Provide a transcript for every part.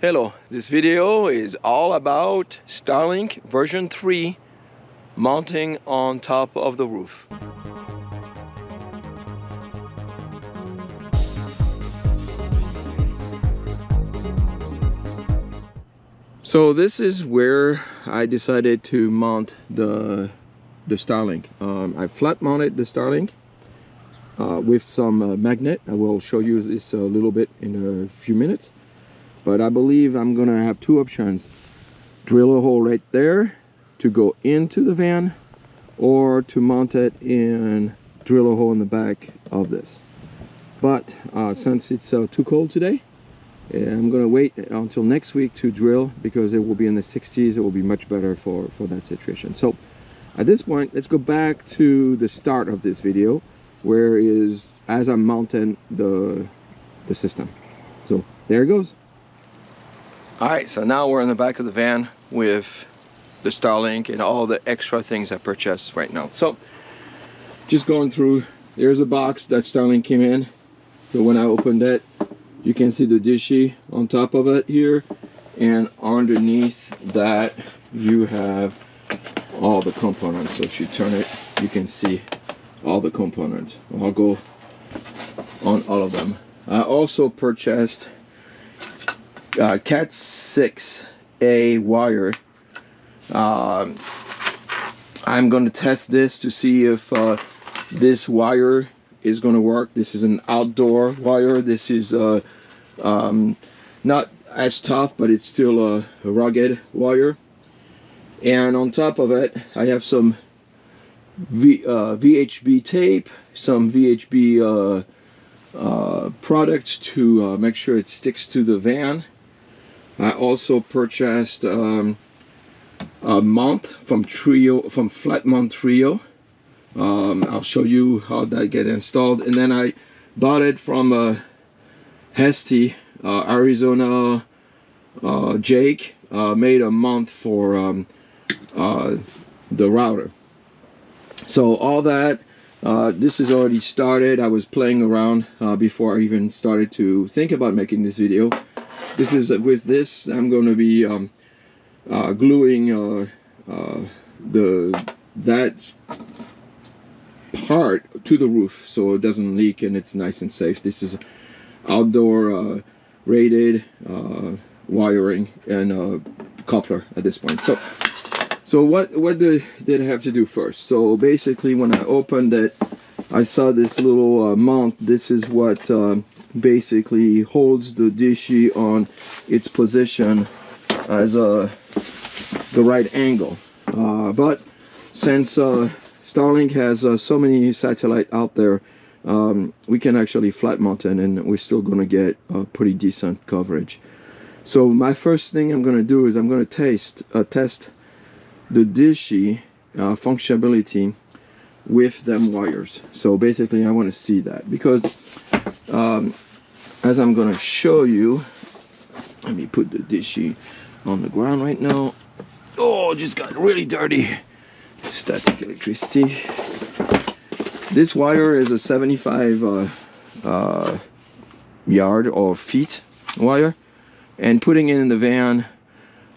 Hello, this video is all about Starlink version 3 mounting on top of the roof. So this is where I decided to mount the Starlink. I flat mounted the Starlink with some magnet. I will show you this a little bit in a few minutes. But I believe I'm gonna have two options: drill a hole right there to go into the van, or to mount it and drill a hole in the back of this. But since it's too cold today, I'm gonna wait until next week to drill, because it will be in the 60s. It will be much better for that situation. So at this point, let's go back to the start of this video, where is as I'm mounting the system. So there it goes. Alright, so now we're in the back of the van with the Starlink and all the extra things I purchased right now. So, just going through, there's a box that Starlink came in. So when I opened it, you can see the dishy on top of it here. And underneath that, you have all the components. So if you turn it, you can see all the components. I'll go on all of them. I also purchased Cat 6A wire. I'm going to test this to see if this wire is going to work. This is an outdoor wire. This is not as tough, but it's still a rugged wire. And on top of it, I have some VHB tape, some VHB product to make sure it sticks to the van. I also purchased a mount from Flatmount Trio. I'll show you how that get installed. And then I bought it from Hesty, Arizona. Jake made a mount for the router. So all that, this is already started. I was playing around before I even started to think about making this video. This is with this. I'm going to be gluing that part to the roof so it doesn't leak and it's nice and safe. This is outdoor rated wiring and coupler at this point. So what did I have to do first? So basically, when I opened it, I saw this little mount. This is what basically holds the dishy on its position as the right angle. But since Starlink has so many satellites out there, we can actually flat mount it, and we're still going to get pretty decent coverage. So my first thing I'm going to do is I'm going to test the dishy functionality with them wires. So basically, I want to see that, because as I'm going to show you, let me put the dishy on the ground right now. Oh, it just got really dirty. Static electricity. This wire is a 75 yard or feet wire, and putting it in the van,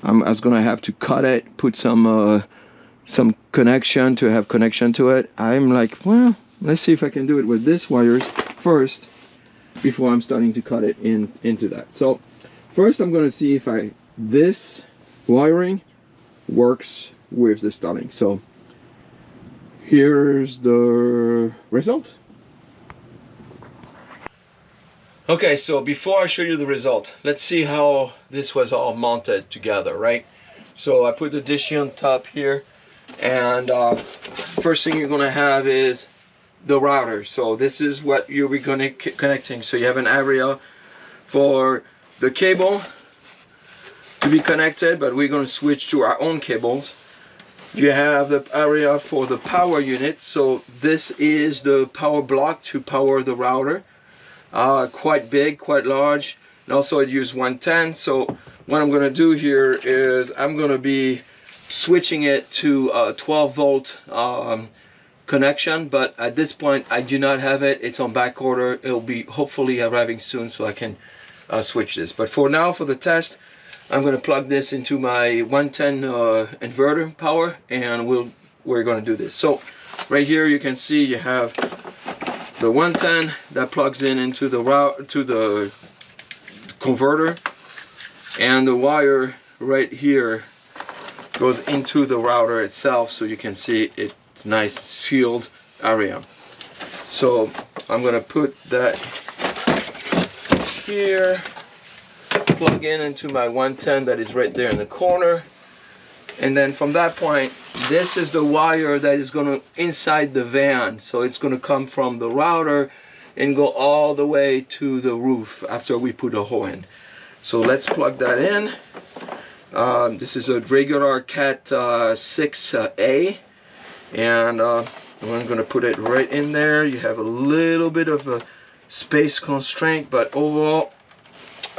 I was gonna have to cut it, put some connection to have connection to it. I'm like, well, let's see if I can do it with this wires first before I'm starting to cut it into that. So first, I'm gonna see if this wiring works with the Starlink. So here's the result. Okay, so before I show you the result, let's see how this was all mounted together, right? So I put the dishy on top here, and first thing you're gonna have is the router. So this is what you'll be connecting. So you have an area for the cable to be connected, but we're gonna switch to our own cables. You have the area for the power unit. So this is the power block to power the router. Quite big, quite large, and also it uses 110. So what I'm going to do here is I'm going to be switching it to a 12 volt connection, but at this point I do not have it. It's on back order. It'll be hopefully arriving soon, so I can switch this. But for now, for the test, I'm going to plug this into my 110 inverter power, and we're going to do this. So right here you can see you have the 110 that plugs in into the converter, and the wire right here goes into the router itself, so you can see it's nice sealed area. So I'm gonna put that here, plug in into my 110 that is right there in the corner, and then from that point, this is the wire that is gonna inside the van. So it's gonna come from the router and go all the way to the roof after we put a hole in. So let's plug that in. This is a regular Cat 6A, and I'm going to put it right in there. You have a little bit of a space constraint, but overall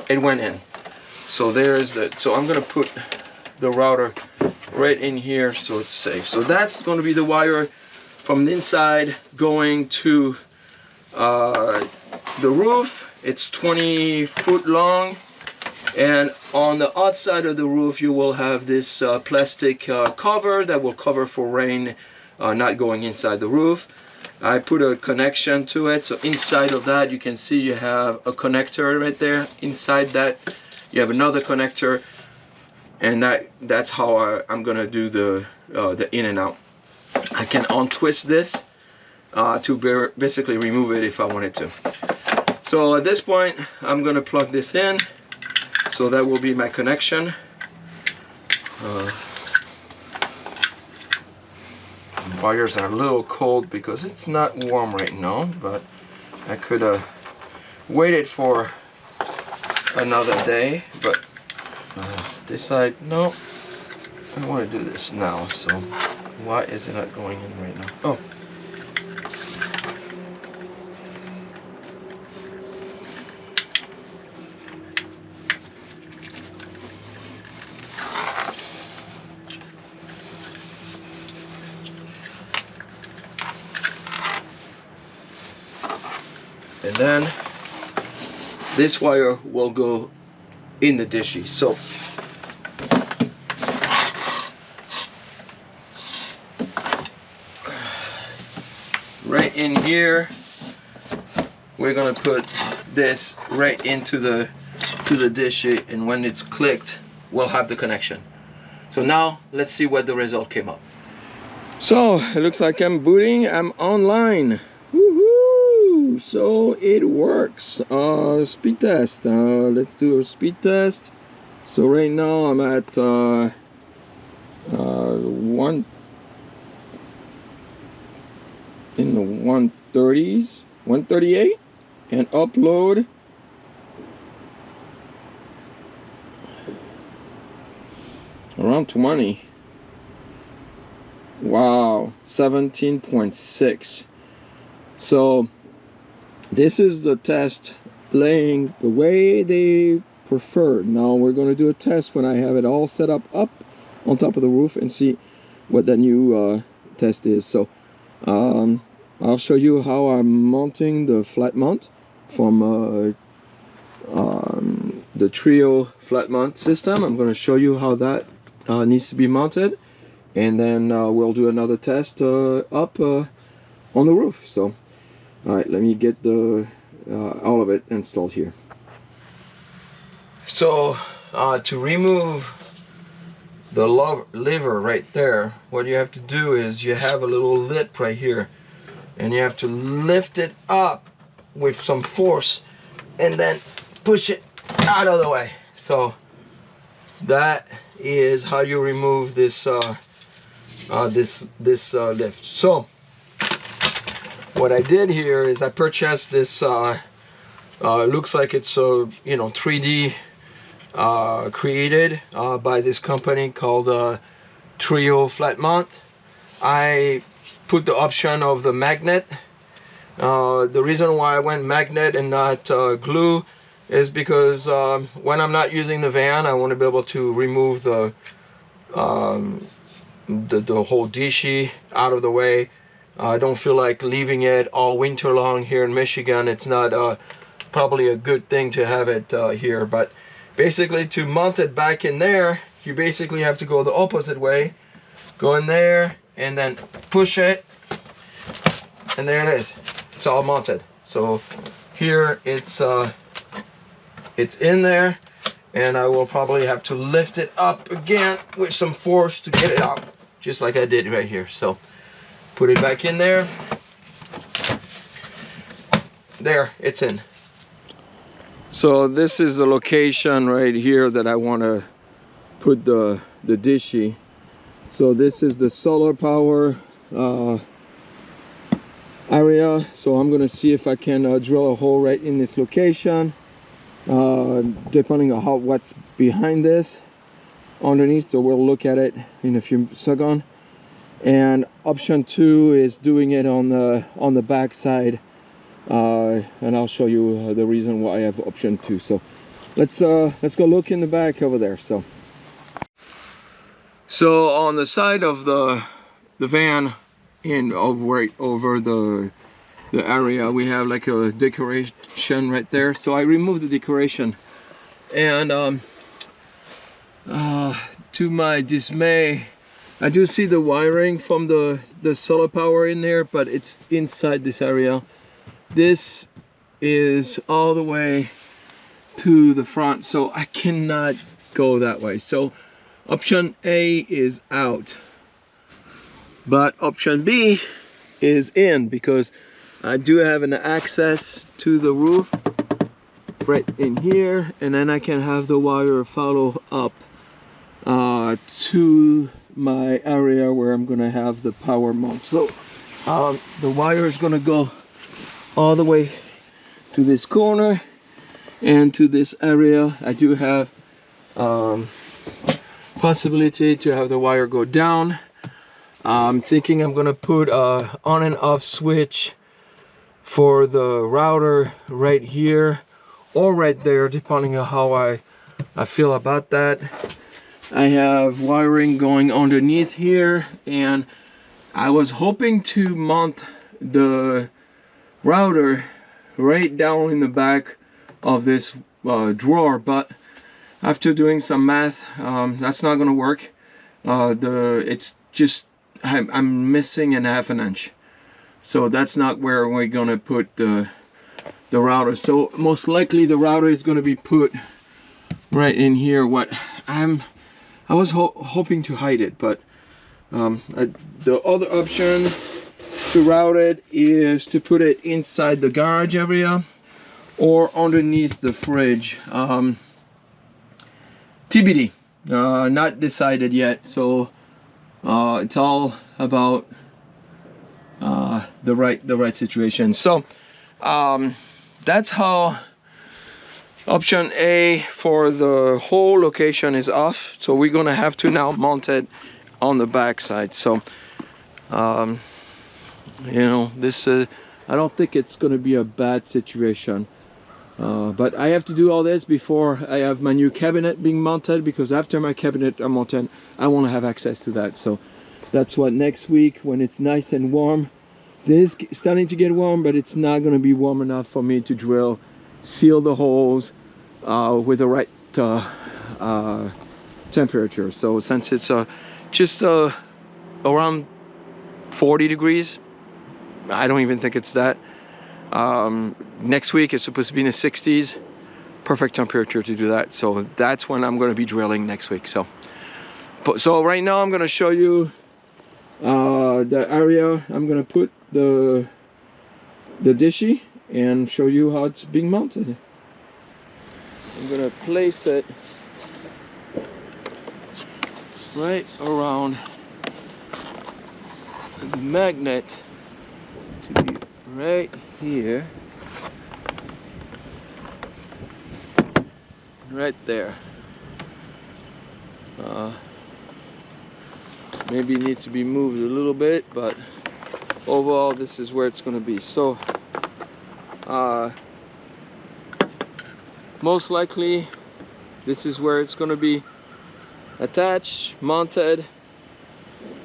it went in. So there's the, so I'm going to put the router right in here so it's safe. So that's going to be the wire from the inside going to the roof. It's 20 foot long. And on the outside of the roof, you will have this plastic cover that will cover for rain not going inside the roof. I put a connection to it, so inside of that you can see you have a connector right there. Inside that you have another connector, and that's how I'm gonna do the in and out. I can untwist this to basically remove it if I wanted to. So at this point, I'm gonna plug this in. So that will be my connection. Wires are a little cold because it's not warm right now, but I could have waited for another day, but decide no, I want to do this now. So why is it not going in right now? Oh. And then this wire will go in the dishy. So right in here, we're gonna put this right into the dishy, and when it's clicked, we'll have the connection. So now let's see what the result came up. So it looks like I'm booting. I'm online. So it works. Speed test. Let's do a speed test. So right now I'm at 130s, 138, and upload. Around 20. Wow, 17.6. So this is the test laying the way they preferred. Now we're going to do a test when I have it all set up on top of the roof and see what that new test is. So I'll show you how I'm mounting the flat mount from the Trio flat mount system. I'm going to show you how that needs to be mounted, and then we'll do another test up on the roof. So all right, let me get the all of it installed here. So to remove the lever right there, what you have to do is you have a little lip right here, and you have to lift it up with some force and then push it out of the way. So that is how you remove this lift. So what I did here is I purchased this looks like it's 3D created by this company called Trio Flat Mount. I put the option of the magnet. The reason why I went magnet and not glue is because when I'm not using the van, I want to be able to remove the whole dishy out of the way. I don't feel like leaving it all winter long here in Michigan. It's not probably a good thing to have it here. But basically, to mount it back in there, you basically have to go the opposite way. Go in there and then push it, and there it is. It's all mounted. So here it's in there, and I will probably have to lift it up again with some force to get it out, just like I did right here. So put it back in there. There, it's in. So this is the location right here that I want to put the dishy. So this is the solar power area. So I'm gonna see if I can drill a hole right in this location, depending on what's behind this underneath. So we'll look at it in a few seconds. And option 2 is doing it on the back side, and I'll show you the reason why I have option 2. So let's go look in the back over there. So on the side of the van, over the area, we have like a decoration right there. So I removed the decoration, and to my dismay, I do see the wiring from the solar power in there, but it's inside this area. This is all the way to the front, so I cannot go that way. So option A is out, but option B is in, because I do have an access to the roof right in here, and then I can have the wire follow up to my area where I'm gonna have the power mount. So the wire is gonna go all the way to this corner and to this area. I do have possibility to have the wire go down. I'm thinking I'm gonna put a on and off switch for the router right here or right there, depending on how I feel about that. I have wiring going underneath here, and I was hoping to mount the router right down in the back of this drawer, but after doing some math, that's not gonna work. It's just I'm missing an ½ inch, so that's not where we're gonna put the router. So most likely the router is gonna be put right in here. I was hoping to hide it, but the other option to route it is to put it inside the garage area or underneath the fridge. TBD, not decided yet. So it's all about the right situation. So that's how option A for the whole location is off. So we're gonna have to now mount it on the back side. So you know, this I don't think it's gonna be a bad situation, but I have to do all this before I have my new cabinet being mounted, because after my cabinet are mounted, I want to have access to that. So that's what next week, when it's nice and warm. This is starting to get warm, but it's not going to be warm enough for me to drill, seal the holes with the right temperature. So since it's just around 40 degrees, I don't even think it's that. Next week it's supposed to be in the 60s, perfect temperature to do that. So that's when I'm going to be drilling next week. So right now I'm going to show you the area I'm going to put the dishy and show you how it's being mounted. I'm going to place it right around the magnet to be right here, right there. Maybe it needs to be moved a little bit, but overall this is where it's going to be. So most likely this is where it's going to be attached, mounted.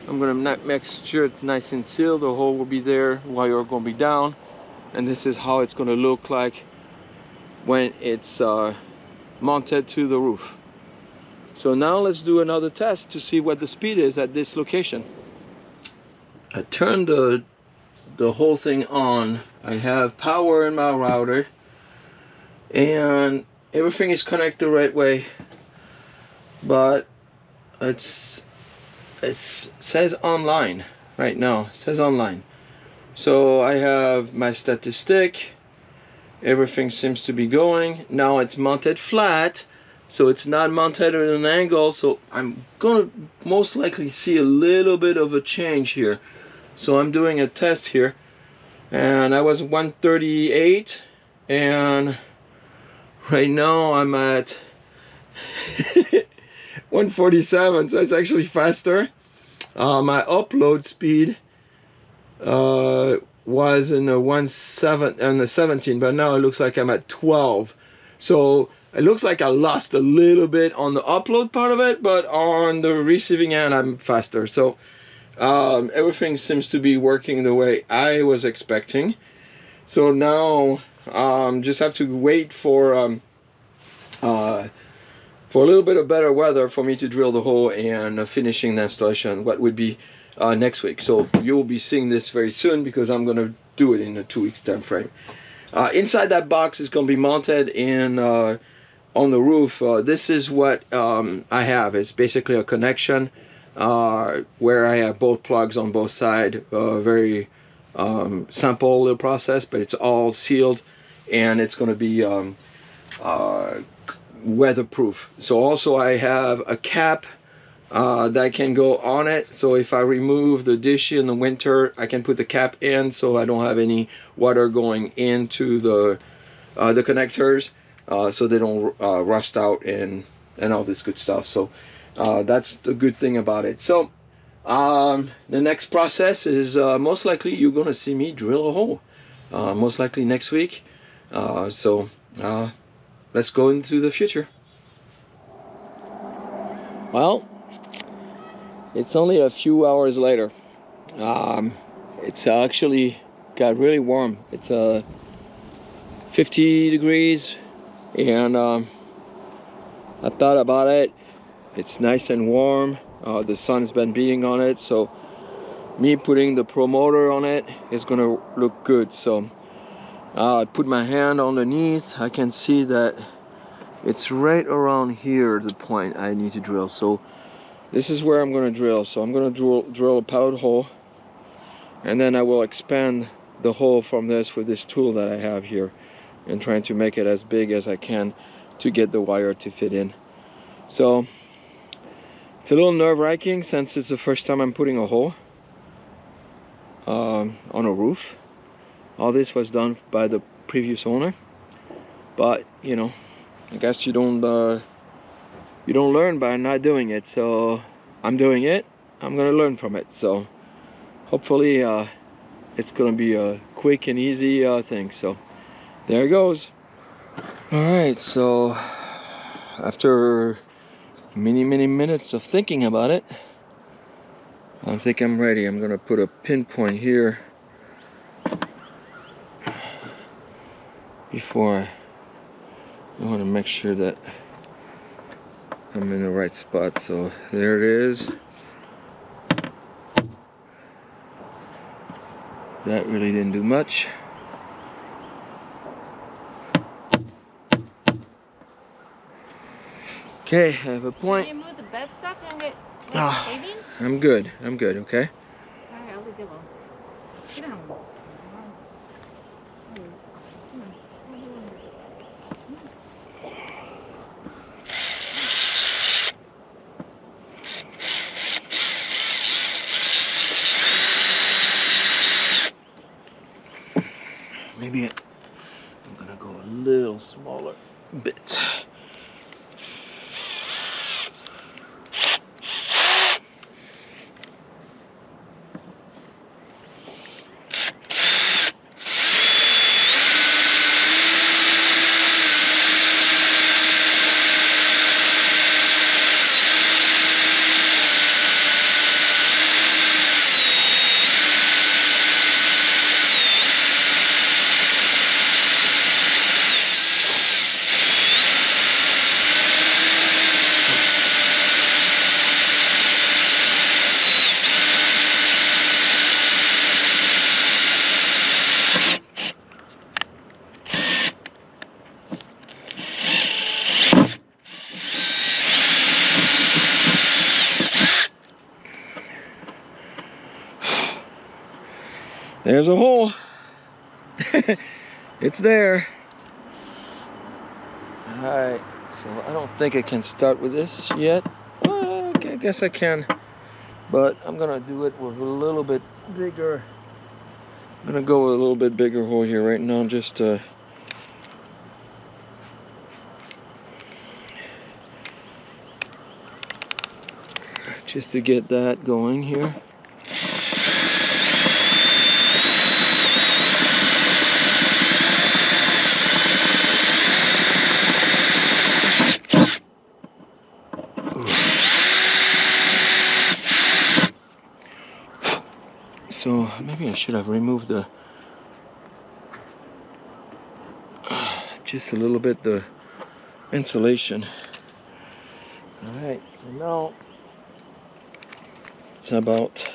I'm going to make sure it's nice and sealed. The hole will be there, wire going to be down, and this is how it's going to look like when it's mounted to the roof. So now let's do another test to see what the speed is at this location. I turned the whole thing on. I have power in my router and everything is connected the right way, but it says online right now. It says online. So I have my statistic. Everything seems to be going. Now it's mounted flat, so it's not mounted at an angle, so I'm gonna most likely see a little bit of a change here. So I'm doing a test here, and I was 138, and right now I'm at 147, so it's actually faster. My upload speed was in the 17, but now it looks like I'm at 12. So it looks like I lost a little bit on the upload part of it, but on the receiving end I'm faster. So everything seems to be working the way I was expecting. So now just have to wait for a little bit of better weather for me to drill the hole and finishing the installation, what would be next week. So you will be seeing this very soon because I'm gonna do it in a 2 weeks time frame. Inside that box is gonna be mounted in on the roof. This is what I have. It's basically a connection where I have both plugs on both sides. Very simple little process, but it's all sealed and it's gonna be weatherproof. So also I have a cap that can go on it, so if I remove the dish in the winter I can put the cap in, so I don't have any water going into the connectors, so they don't rust out and all this good stuff. So that's the good thing about it. So the next process is most likely you're gonna see me drill a hole most likely next week. Let's go into the future. Well, it's only a few hours later. It's actually got really warm. It's 50 degrees, and I thought about it. It's nice and warm. The sun's been beating on it, so me putting the promoter on it is gonna look good. So I put my hand underneath. I can see that it's right around here, the point I need to drill. So this is where I'm going to drill. So I'm going to drill a pilot hole, and then I will expand the hole from this with this tool that I have here, and trying to make it as big as I can to get the wire to fit in. So it's a little nerve-wracking since it's the first time I'm putting a hole on a roof. All this was done by the previous owner, but you know, I guess you don't learn by not doing it. So I'm doing it. I'm gonna learn from it. So hopefully it's gonna be a quick and easy thing. So there it goes. All right. So after many minutes of thinking about it, I think I'm ready. I'm gonna put a pinpoint here before I want to make sure that I'm in the right spot. So there it is. That really didn't do much. Okay, I have a point. Can you move the bed stuff and get savings? I'm good, okay? Alright, I'll do it. Sit down. Maybe I'm gonna go a little smaller bit. There's a hole. It's there. Alright, so I don't think I can start with this yet. Okay, I guess I can. But I'm gonna do it with a little bit bigger. I'm gonna go with a little bit bigger hole here right now, just to get that going here. So maybe I should have removed the just a little bit the insulation. Alright, so now it's about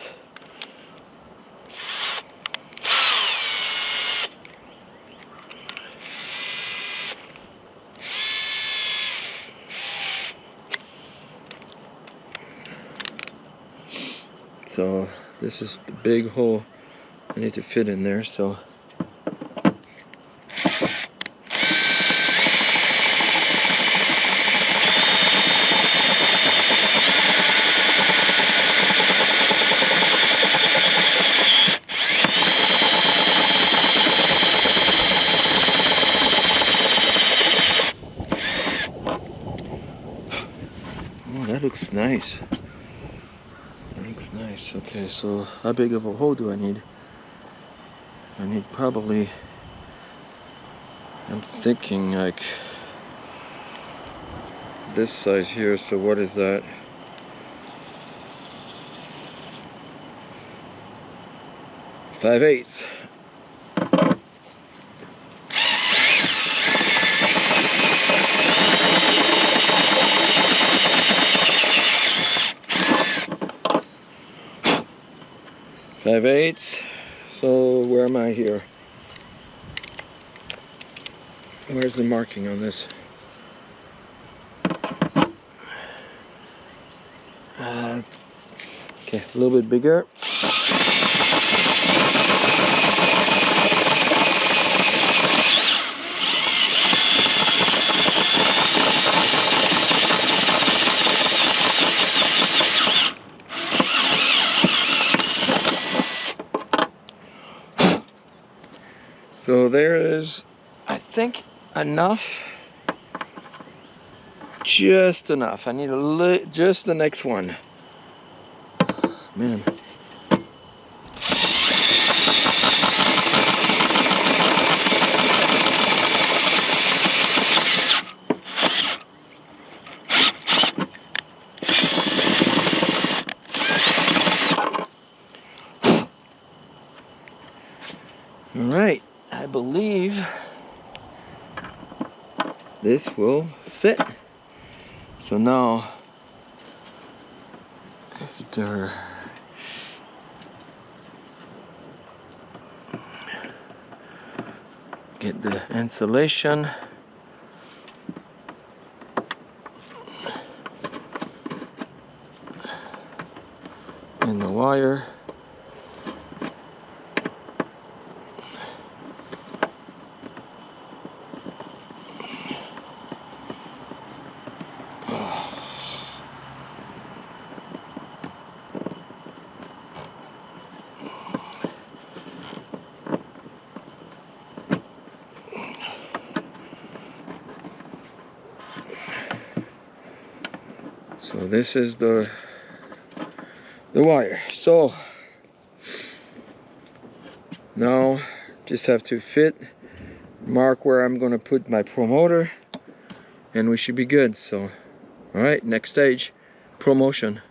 so this is the big hole I need to fit in there, so oh, that looks nice. That looks nice. Okay, so how big of a hole do I need? I need probably, I'm thinking like this size here, so what is that? Five-eighths. Five-eighths. So where am I here? Where's the marking on this? Okay, a little bit bigger. So there is, I think, enough. Just enough. I need just the next one. Man. All right. I believe this will fit. So now, after get the insulation and the wire. So this is the wire. So now just have to mark where I'm gonna put my promoter, and we should be good. So all right, next stage, promotion.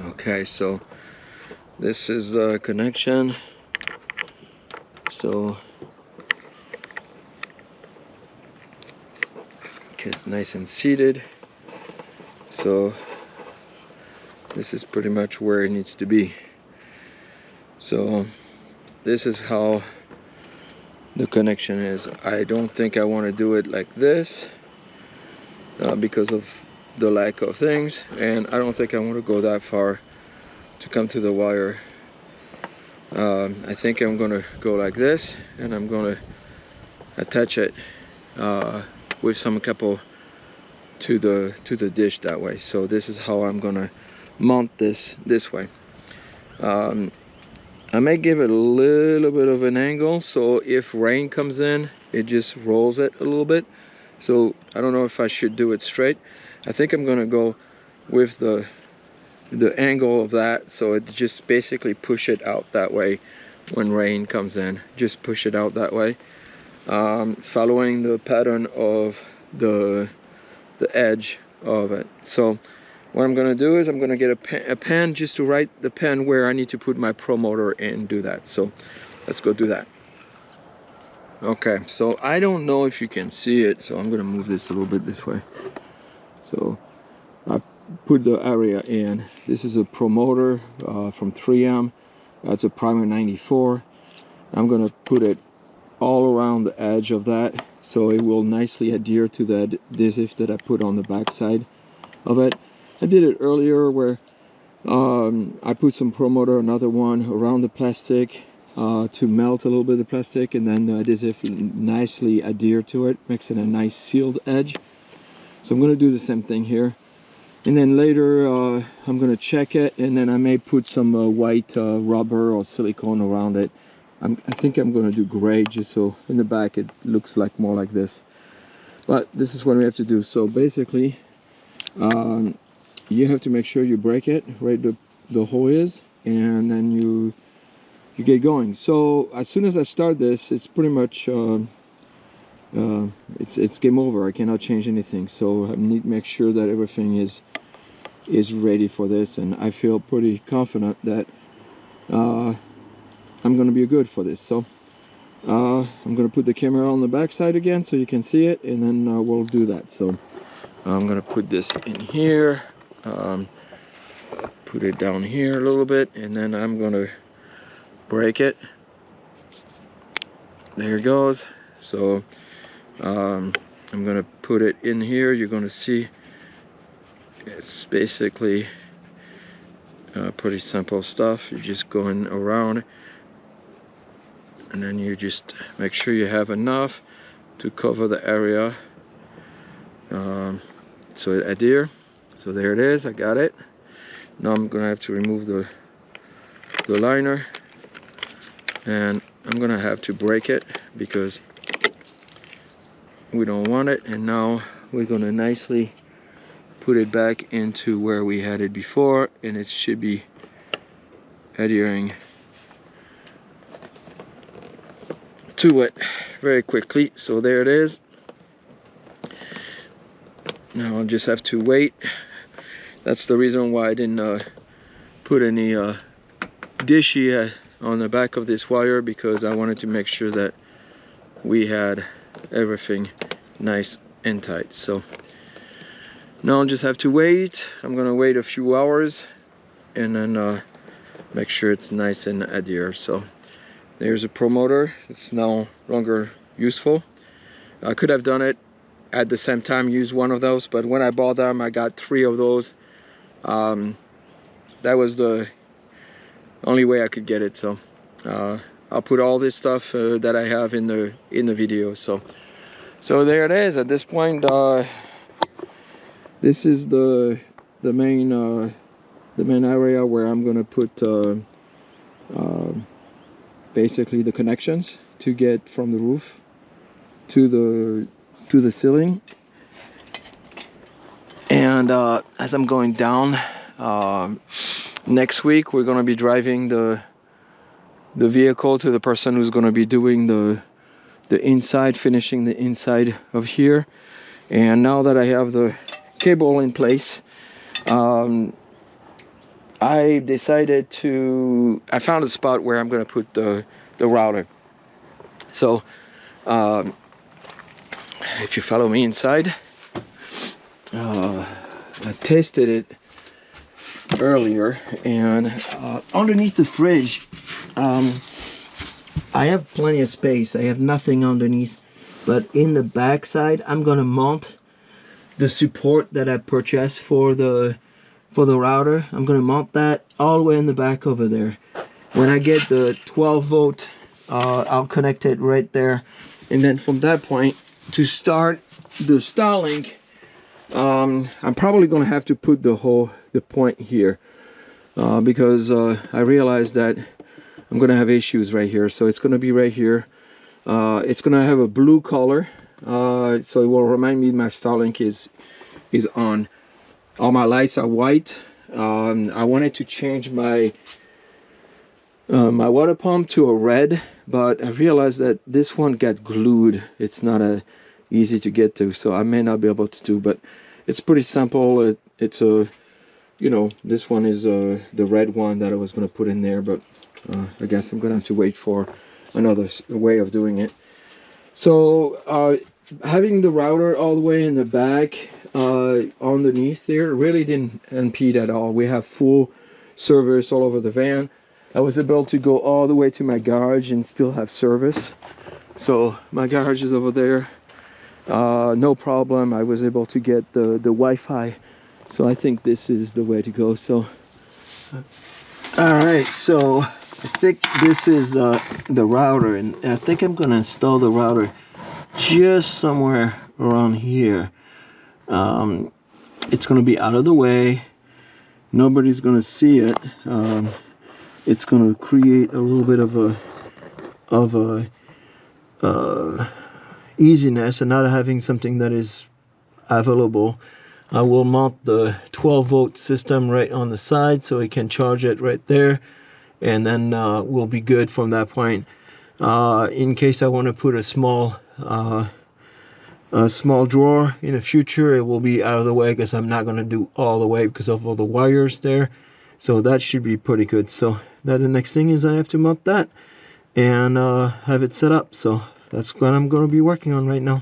Okay, so this is the connection. So it's nice and seated, so this is pretty much where it needs to be. So this is how the connection is. I don't think I want to do it like this because of the lack of things, and I don't think I want to go that far to come to the wire. I think I'm gonna go like this, and I'm gonna attach it with some couple to the dish that way. So this is how I'm gonna mount this way. I may give it a little bit of an angle, so if rain comes in, it just rolls it a little bit. So I don't know if I should do it straight. I think I'm gonna go with the angle of that, so it just basically push it out that way when rain comes in. Just push it out that way, following the pattern of the edge of it. So what I'm gonna do is I'm gonna get a pen just to write the pen where I need to put my pro motor and do that. So let's go do that. Okay, so I don't know if you can see it, so I'm gonna move this a little bit this way. So I put the area in. This is a pro motor from 3M. That's a primer 94. I'm gonna put it all around the edge of that, so it will nicely adhere to that adhesive that I put on the back side of it. I did it earlier where I put some pro motor, another one around the plastic to melt a little bit of the plastic, and then the adhesive nicely adhere to it, makes it a nice sealed edge. So I'm going to do the same thing here, and then later I'm going to check it, and then I may put some white rubber or silicone around it. I think I'm going to do gray, just so in the back it looks like more like this. But this is what we have to do. So basically you have to make sure you break it right the hole is, and then you get going. So as soon as I start this, it's pretty much it's game over. I cannot change anything, so I need to make sure that everything is ready for this, and I feel pretty confident that I'm gonna be good for this. So I'm gonna put the camera on the back side again so you can see it, and then we'll do that. So I'm gonna put this in here, put it down here a little bit, and then I'm gonna break it. There it goes. So I'm gonna put it in here. You're gonna see it's basically pretty simple stuff. You're just going around, and then you just make sure you have enough to cover the area so it adhere. So there it is, I got it. Now I'm gonna have to remove the liner, and I'm gonna have to break it because we don't want it. And now we're gonna nicely put it back into where we had it before, and it should be adhering to it very quickly. So there it is. Now I'll just have to wait. That's the reason why I didn't put any dishy on the back of this wire, because I wanted to make sure that we had everything nice and tight. So now I'll just have to wait. I'm gonna wait a few hours and then make sure it's nice and adhere. So there's a pro motor. It's no longer useful. I could have done it at the same time, use one of those, but when I bought them I got 3 of those. That was the only way I could get it. So I'll put all this stuff that I have in the video. So there it is. At this point, this is the main area where I'm gonna put basically the connections to get from the roof to the ceiling. And as I'm going down, next week we're gonna be driving the vehicle to the person who's gonna be doing the inside, finishing the inside of here. And now that I have the cable in place, I decided I found a spot where I'm gonna put the router. So if you follow me inside, I tested it earlier, and underneath the fridge I have plenty of space. I have nothing underneath, but in the back side I'm gonna mount the support that I purchased for the router. I'm gonna mount that all the way in the back over there, when I get the 12 volt, I'll connect it right there, and then from that point to start the Starlink, I'm probably gonna have to put the point here, because I realized that I'm gonna have issues right here. So it's gonna be right here. It's gonna have a blue color, so it will remind me my Starlink is on. All my lights are white. I wanted to change my my water pump to a red, but I realized that this one got glued. It's not easy to get to, so I may not be able to do, but it's pretty simple. It's a, you know, this one is the red one that I was going to put in there, but I guess I'm going to have to wait for another way of doing it. So having the router all the way in the back, underneath there, really didn't impede at all. We have full service all over the van. I was able to go all the way to my garage and still have service. So my garage is over there. No problem. I was able to get the Wi-Fi. So I think this is the way to go. So, all right. So I think this is the router, and I think I'm gonna install the router just somewhere around here. It's gonna be out of the way. Nobody's gonna see it. It's going to create a little bit of a easiness and not having something that is available. I will mount the 12 volt system right on the side so we can charge it right there, and then we'll be good from that point. In case I want to put a small drawer in the future, it will be out of the way because I'm not going to do all the way because of all the wires there. So that should be pretty good. So that the next thing is I have to mount that and have it set up. So that's what I'm going to be working on right now.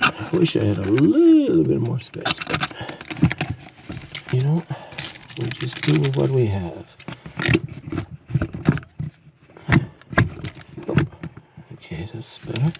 I wish I had a little bit more space, but you know, we'll just do with what we have. Oh, okay, that's better.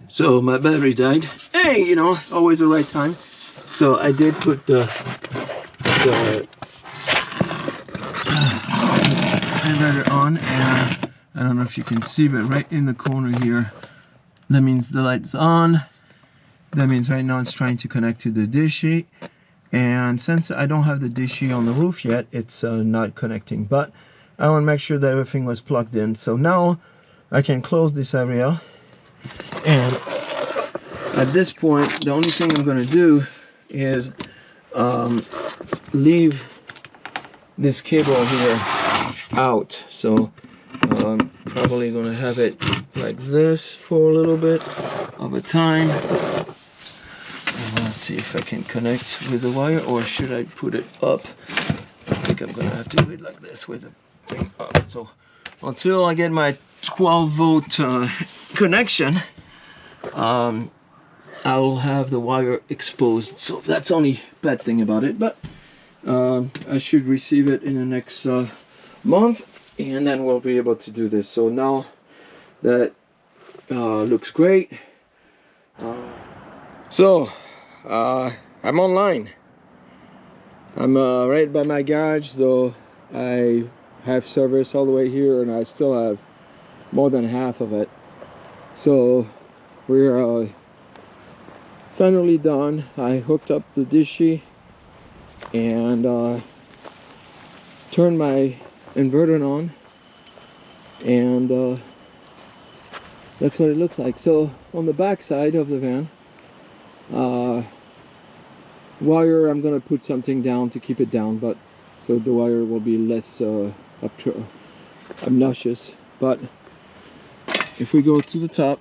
So my battery died. Hey, you know, always the right time. So I did put the inverter on, and I don't know if you can see, but right in the corner here, that means the light's on. That means right now it's trying to connect to the dishy, and since I don't have the dishy on the roof yet, it's not connecting. But I want to make sure that everything was plugged in. So now I can close this area. And at this point, the only thing I'm going to do is leave this cable here out. So probably gonna have it like this for a little bit of a time. Let's see if I can connect with the wire, or should I put it up? I think I'm gonna have to do it like this with the thing up. So until I get my 12-volt connection, I'll have the wire exposed. So that's only bad thing about it, but I should receive it in the next month, and then we'll be able to do this. So now that looks great. So I'm online. I'm right by my garage, though I have service all the way here, and I still have more than half of it. So we're finally done. I hooked up the dishy and turned my inverter on, and that's what it looks like. So on the back side of the van, wire, I'm gonna put something down to keep it down, but so the wire will be less obnoxious. But if we go to the top,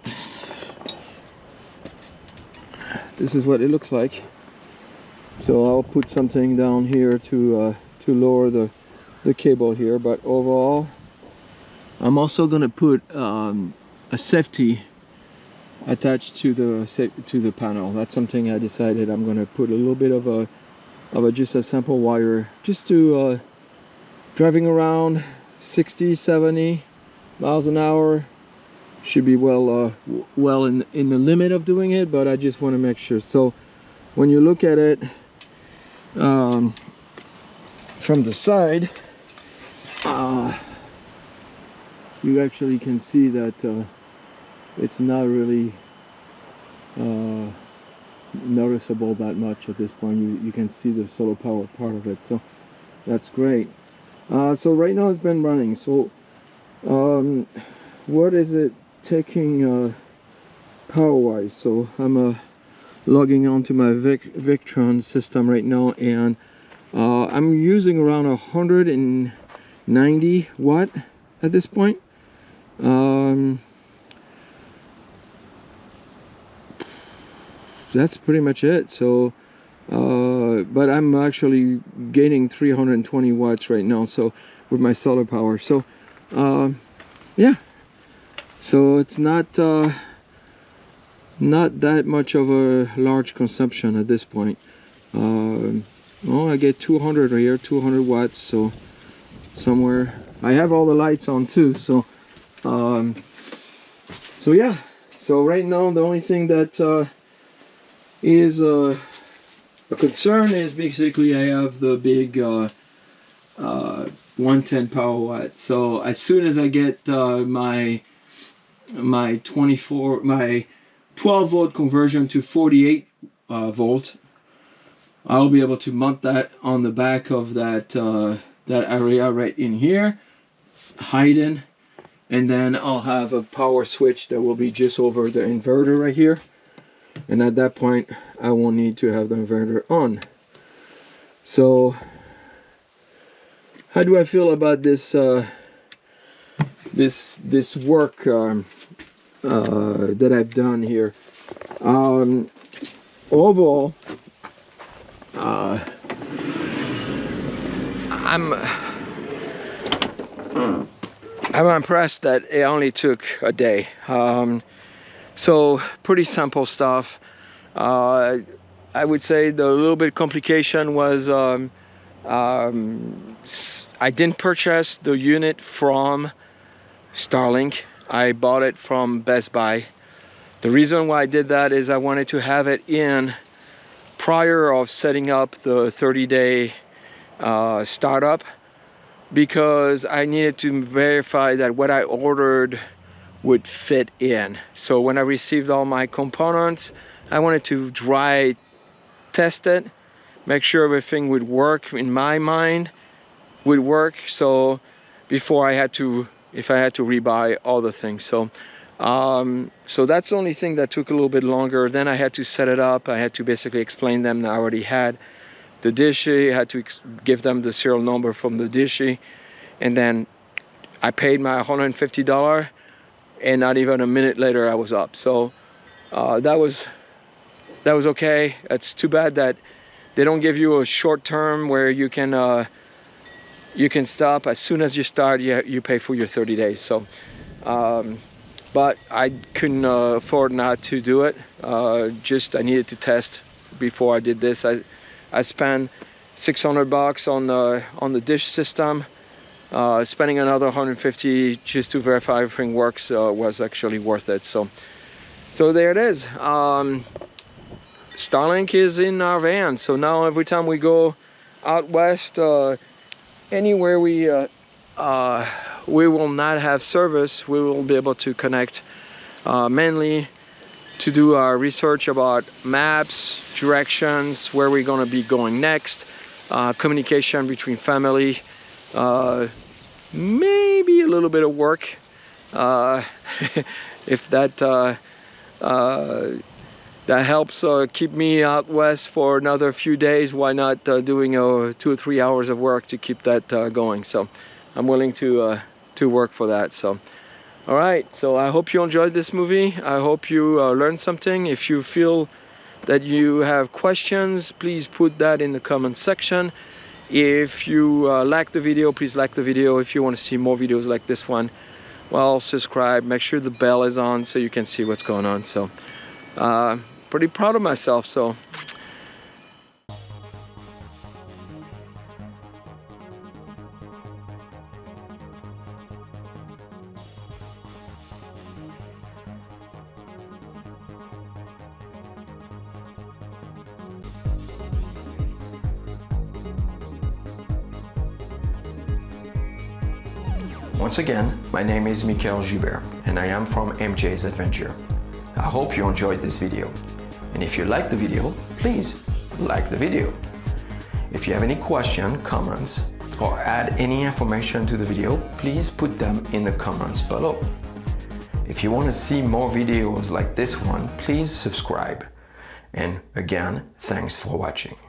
this is what it looks like. So I'll put something down here to lower the cable here. But overall, I'm also gonna put a safety attached to the panel. That's something I decided. I'm gonna put a little bit of a just a sample wire, just to driving around 60-70 miles an hour. Should be well in the limit of doing it, but I just want to make sure. So when you look at it from the side, you actually can see that it's not really noticeable that much at this point. You can see the solar power part of it, so that's great. So right now it's been running. So what is it taking power wise? So I'm logging onto my Victron system right now, and I'm using around 190 watt at this point. That's pretty much it. So but I'm actually gaining 320 watts right now, so with my solar power. So yeah, so it's not that much of a large consumption at this point. Well, I get 200 here, 200 watts, so somewhere. I have all the lights on too, so so yeah. So right now the only thing that is a concern is basically I have the big 110 power watt. So as soon as I get my 12 volt conversion to 48 volt, I'll be able to mount that on the back of that that area right in here, hidden, and then I'll have a power switch that will be just over the inverter right here. And at that point, I won't need to have the inverter on. So, how do I feel about this this work that I've done here? Overall, I'm impressed that it only took a day. So pretty simple stuff. I would say the little bit complication was I didn't purchase the unit from Starlink. I bought it from Best Buy. The reason why I did that is I wanted to have it in prior of setting up the 30-day startup, because I needed to verify that what I ordered would fit in. So when I received all my components, I wanted to dry test it, make sure everything would work in my mind, would work. So before I had to, if I had to rebuy all the things. So so that's the only thing that took a little bit longer. Then I had to set it up. I had to basically explain them that I already had the dishy, had to give them the serial number from the dishy, and then I paid my $150, and not even a minute later I was up. So that was okay. It's too bad that they don't give you a short term where you can stop. As soon as you start, you pay for your 30 days. So but I couldn't afford not to do it. Just I needed to test before I did this. I spent $600 on the dish system. Spending another $150 just to verify everything works was actually worth it. So there it is. Starlink is in our van. So now every time we go out west, anywhere we will not have service, we will be able to connect mainly to do our research about maps, directions, where we're going to be going next, communication between family, maybe a little bit of work, if that helps keep me out west for another few days. Why not doing 2 or 3 hours of work to keep that going? So I'm willing to work for that. So all right, so I hope you enjoyed this movie. I hope you learned something. If you feel that you have questions, please put that in the comment section. If you like the video, please like the video. If you want to see more videos like this one, well, subscribe. Make sure the bell is on so you can see what's going on. So pretty proud of myself. So once again, my name is Michael Joubert, and I am from MJ's Adventure. I hope you enjoyed this video. And if you liked the video, please like the video. If you have any questions, comments, or add any information to the video, please put them in the comments below. If you want to see more videos like this one, please subscribe. And again, thanks for watching.